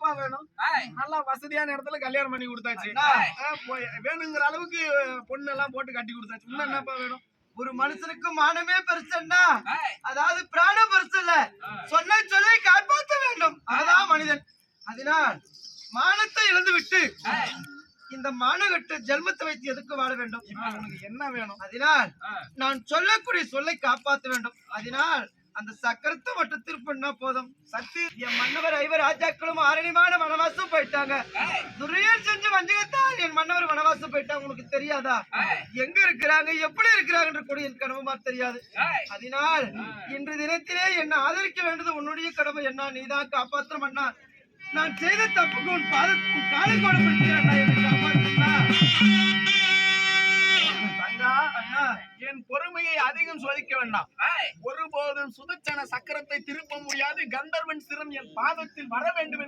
என்னப்பா வேணும்? நல்லா வசதியான இடத்துல கல்யாணம் பண்ணி கொடுத்தாச்சு. வேணுங்கிற அளவுக்கு பொண்ணு எல்லாம் போட்டு கட்டி கொடுத்தாச்சு. இன்னும் என்னப்பா வேணும்? ஒரு மனுஷனுக்கு மானமே பெருசுன்னா அதாவது பிராணம் பெருசு இல்ல, சொன்ன சொல்லை காப்பாற்ற வேண்டும், அதான் மனிதன். அதனால் மானத்தை இழந்து விட்டு இந்த மானகட்டு ஜென்மத்தை வைத்து எதுக்கு வாழ வேண்டும்? உனக்கு என்ன வேணும்? அதனால் நான் சொல்லக்கூடிய சொல்லை காப்பாற்ற வேண்டும். அதனால் அந்த சக்கரத்தை மட்டும் திருப்பினா போதும். சக்தி என் மன்னவர் 5 ராஜாக்களும் ஆரணிமான வனவாசம் போயிட்டாங்க. துரியன் செஞ்சு வஞ்சகத்தால் என் மன்னவர் வனவாசம் போயிட்டாங்க. உனக்கு தெரியாதா? எங்க இருக்கிறாங்க, எப்படி இருக்கிறாங்க கூட என் கனவுமா தெரியாது. அதனால் இன்று தினத்திலே என்னை ஆதரிக்க வேண்டியது உன்னுடைய கடமை. என்ன நீதான் காப்பாற்ற அண்ணா. நான் செய்த தப்புக்கு உன் பாதத்துக்கு காலை கொடுப்பிருக்கிறேன். என் பொறுமையை அதிகம் சோதிக்க வேண்டாம். ஒருபோதும் சுதர்சன சக்கரத்தை திருப்ப முடியாது. கந்தர்வன் சிரம் என் பாதத்தில் வர வேண்டும்.